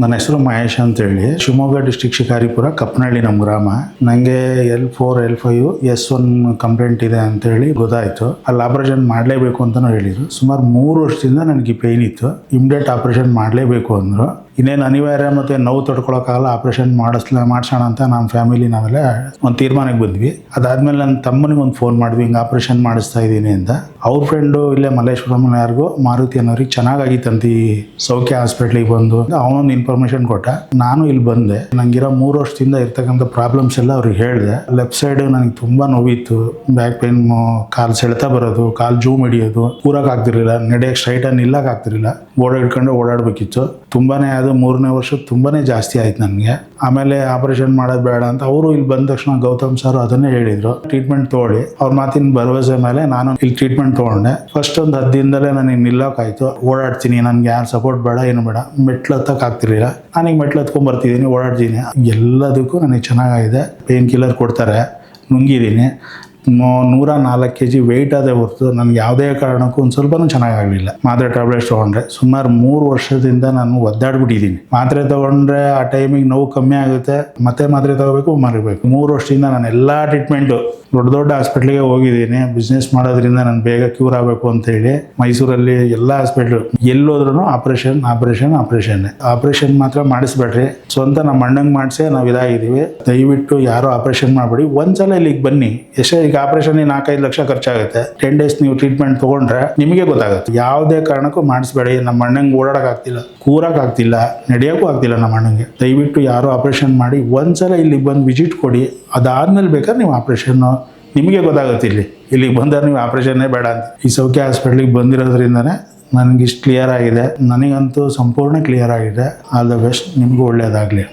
ನನ್ನ ಹೆಸರು ಮಹೇಶ್ ಅಂತೇಳಿ, ಶಿವಮೊಗ್ಗ ಡಿಸ್ಟ್ರಿಕ್ಟ್ ಶಿಕಾರಿಪುರ, ಕಪ್ಪನಹಳ್ಳಿ ನಮ್ಮ ಗ್ರಾಮ. ನನಗೆ L4 L5 S1 ಕಂಪ್ಲೇಂಟ್ ಇದೆ ಅಂತೇಳಿ ಗೊತ್ತಾಯಿತು. ಅಲ್ಲಿ ಆಪರೇಷನ್ ಮಾಡಲೇಬೇಕು ಅಂತಲೂ ಹೇಳಿದರು. ಸುಮಾರು 3 ವರ್ಷದಿಂದ ನನಗೆ ಪೇಯ್ನ್ ಇತ್ತು. ಇಮ್ಮಿಡಿಯೇಟ್ ಆಪರೇಷನ್ ಮಾಡಲೇಬೇಕು ಅಂದರು. ಇನ್ನೇನು ಅನಿವಾರ್ಯ ಮತ್ತು ನೋವು ತಡ್ಕೊಳಕ್ಕಾಗಲ್ಲ, ಆಪರೇಷನ್ ಮಾಡಿಸೋಣ ಅಂತ ನಮ್ಮ ಫ್ಯಾಮಿಲಿ ನಾವೆಲ್ಲ ಒಂದು ತೀರ್ಮಾನಕ್ಕೆ ಬಂದ್ವಿ. ಅದಾದಮೇಲೆ ನನ್ನ ತಮ್ಮನಿಗೆ ಒಂದು ಫೋನ್ ಮಾಡಿದ್ವಿ, ಹಿಂಗೆ ಆಪರೇಷನ್ ಮಾಡಿಸ್ತಾ ಇದ್ದೀನಿ ಅಂತ. ಅವ್ರ ಫ್ರೆಂಡು ಇಲ್ಲೇ ಮಲ್ಲೇಶ್ವರಂ ಯಾರಿಗೂ ಮಾರುತಿ ಅನ್ನೋರಿಗೆ ಚೆನ್ನಾಗಾಗಿತ್ತಂತ ಈ ಸೌಖ್ಯ ಹಾಸ್ಪಿಟ್ಲಿಗೆ ಬಂದು ಅವನೊಂದು ಇನ್ಫಾರ್ಮೇಶನ್ ಕೊಟ್ಟ. ನಾನು ಇಲ್ಲಿ ಬಂದೆ. ನಂಗಿರೋ 3 ವರ್ಷದಿಂದ ಇರ್ತಕ್ಕಂಥ ಪ್ರಾಬ್ಲಮ್ಸ್ ಎಲ್ಲ ಅವ್ರಿಗೆ ಹೇಳಿದೆ. ಲೆಫ್ಟ್ ಸೈಡ್ ನನಗೆ ತುಂಬ ನೋವಿತ್ತು, ಬ್ಯಾಕ್ ಪೇನ್, ಕಾಲು ಸೆಳೆತ ಬರೋದು, ಕಾಲು ಜೂಮ್ ಹಿಡಿಯೋದು, ಕೂರಕ್ಕಾಗ್ತಿರ್ಲಿಲ್ಲ, ನಡೆಯಕ್ಕೆ ಸ್ಟ್ರೈಟಾಗಿ ನಿಲ್ಲಕ್ಕಾಗ್ತಿರ್ಲಿಲ್ಲ, ಹಿಡ್ಕೊಂಡು ಓಡಾಡಬೇಕಿತ್ತು. ತುಂಬಾನೇ ಅದು 3ನೇ ವರ್ಷಕ್ಕೆ ತುಂಬಾನೇ ಜಾಸ್ತಿ ಆಯ್ತು ನನಗೆ. ಆಮೇಲೆ ಆಪರೇಷನ್ ಮಾಡೋದು ಬೇಡ ಅಂತ ಅವರು ಇಲ್ಲಿ ಬಂದ ತಕ್ಷಣ ಗೌತಮ್ ಸರ್ ಅದನ್ನೇ ಹೇಳಿದ್ರು, ಟ್ರೀಟ್ಮೆಂಟ್ ತೊಗೊಳ್ಳಿ. ಅವ್ರ ಮಾತಿನ ಭರವಸೆ ಮೇಲೆ ನಾನು ಇಲ್ಲಿ ಟ್ರೀಟ್ಮೆಂಟ್ ತೊಗೊಂಡೆ. ಫಸ್ಟ್ ಒಂದು 10 ದಿನದಲ್ಲೇ ನನಗೆ ನಿಲ್ಲೋಕ್ಕಾಯ್ತು. ಓಡಾಡ್ತೀನಿ, ನನಗೆ ಯಾರು ಸಪೋರ್ಟ್ ಬೇಡ, ಏನು ಬೇಡ. ಮೆಟ್ಲು ಹತ್ತಕ್ಕಾಗ್ತಿರ್ಲಿಲ್ಲ, ನಾನೀಗ ಮೆಟ್ಲು ಹತ್ಕೊಂಡ್ ಬರ್ತಿದ್ದೀನಿ, ಓಡಾಡ್ತೀನಿ. ಎಲ್ಲದಕ್ಕೂ ನನಗೆ ಚೆನ್ನಾಗಿದೆ. ಪೇನ್ ಕಿಲ್ಲರ್ ಕೊಡ್ತಾರೆ, ನುಂಗಿದ್ದೀನಿ. 104 kg ವೆಯ್ಟ್ ಅದೇ ಹೊರತು ನನಗೆ ಯಾವುದೇ ಕಾರಣಕ್ಕೂ ಒಂದು ಸ್ವಲ್ಪನೂ ಚೆನ್ನಾಗಾಗಲಿಲ್ಲ. ಮಾತ್ರೆ ಟ್ಯಾಬ್ಲೆಟ್ಸ್ ತೊಗೊಂಡ್ರೆ ಸುಮಾರು 3 ವರ್ಷದಿಂದ ನಾನು ಒದ್ದಾಡ್ಬಿಟ್ಟಿದ್ದೀನಿ. ಮಾತ್ರೆ ತೊಗೊಂಡ್ರೆ ಆ ಟೈಮಿಗೆ ನೋವು ಕಮ್ಮಿ ಆಗುತ್ತೆ, ಮತ್ತೆ ಮಾತ್ರೆ ತಗೋಬೇಕು, ಮರಿಬೇಕು. 3 ವರ್ಷದಿಂದ ನಾನು ಎಲ್ಲ ಟ್ರೀಟ್ಮೆಂಟು ದೊಡ್ಡ ಹಾಸ್ಪಿಟ್ಲಿಗೆ ಹೋಗಿದ್ದೀನಿ. ಬಿಸ್ನೆಸ್ ಮಾಡೋದ್ರಿಂದ ನಾನು ಬೇಗ ಕ್ಯೂರ್ ಆಗಬೇಕು ಅಂತೇಳಿ ಮೈಸೂರಲ್ಲಿ ಎಲ್ಲ ಹಾಸ್ಪಿಟ್ಲು ಎಲ್ಲೋದ್ರೂ ಆಪರೇಷನ್ ಮಾತ್ರ ಮಾಡಿಸ್ಬೇಡ್ರಿ, ಸ್ವಂತ ನಮ್ಮ ಅಣ್ಣಂಗೆ ಮಾಡಿಸೇ ನಾವು ಇದಾಗಿದ್ದೀವಿ. ದಯವಿಟ್ಟು ಯಾರು ಆಪರೇಷನ್ ಮಾಡಬೇಡಿ. ಒಂದ್ಸಲ ಇಲ್ಲಿಗೆ ಬನ್ನಿ. ಎಷ್ಟೇ ಈಗ ಆಪರೇಷನ್ 4-5 ಲಕ್ಷ ಖರ್ಚಾಗುತ್ತೆ. 10 days ನೀವು ಟ್ರೀಟ್ಮೆಂಟ್ ತೊಗೊಂಡ್ರೆ ನಿಮಗೆ ಗೊತ್ತಾಗುತ್ತೆ. ಯಾವುದೇ ಕಾರಣಕ್ಕೂ ಮಾಡಿಸ್ಬೇಡಿ. ನಮ್ಮ ಅಣ್ಣಂಗೆ ಓಡಾಡೋಕ್ಕಾಗ್ತಿಲ್ಲ, ಕೂರಕ್ಕಾಗ್ತಿಲ್ಲ, ನಡೆಯೋಕ್ಕೂ ಆಗ್ತಿಲ್ಲ ನಮ್ಮ ಅಣ್ಣಂಗೆ. ದಯವಿಟ್ಟು ಯಾರು ಆಪರೇಷನ್ ಮಾಡಿ ಒಂದ್ಸಲ ಇಲ್ಲಿಗೆ ಬಂದು ವಿಸಿಟ್ ಕೊಡಿ. ಅದಾದ್ಮೇಲೆ ಬೇಕಾದ್ರೆ ನೀವು ಆಪರೇಷನ್ನು ನಿಮಗೆ ಗೊತ್ತಾಗುತ್ತೆ. ಇಲ್ಲಿಗೆ ಬಂದರೆ ನೀವು ಆಪರೇಷನ್ನೇ ಬೇಡ ಅಂತ. ಈ ಸೌಖ್ಯ ಹಾಸ್ಪಿಟ್ಲಿಗೆ ಬಂದಿರೋದ್ರಿಂದನೇ ನನಗಿಷ್ಟು ಕ್ಲಿಯರ್ ಆಗಿದೆ. ನನಗಂತೂ ಸಂಪೂರ್ಣ ಕ್ಲಿಯರ್ ಆಗಿದೆ. All the best. ನಿಮಗೂ ಒಳ್ಳೆಯದಾಗಲಿ.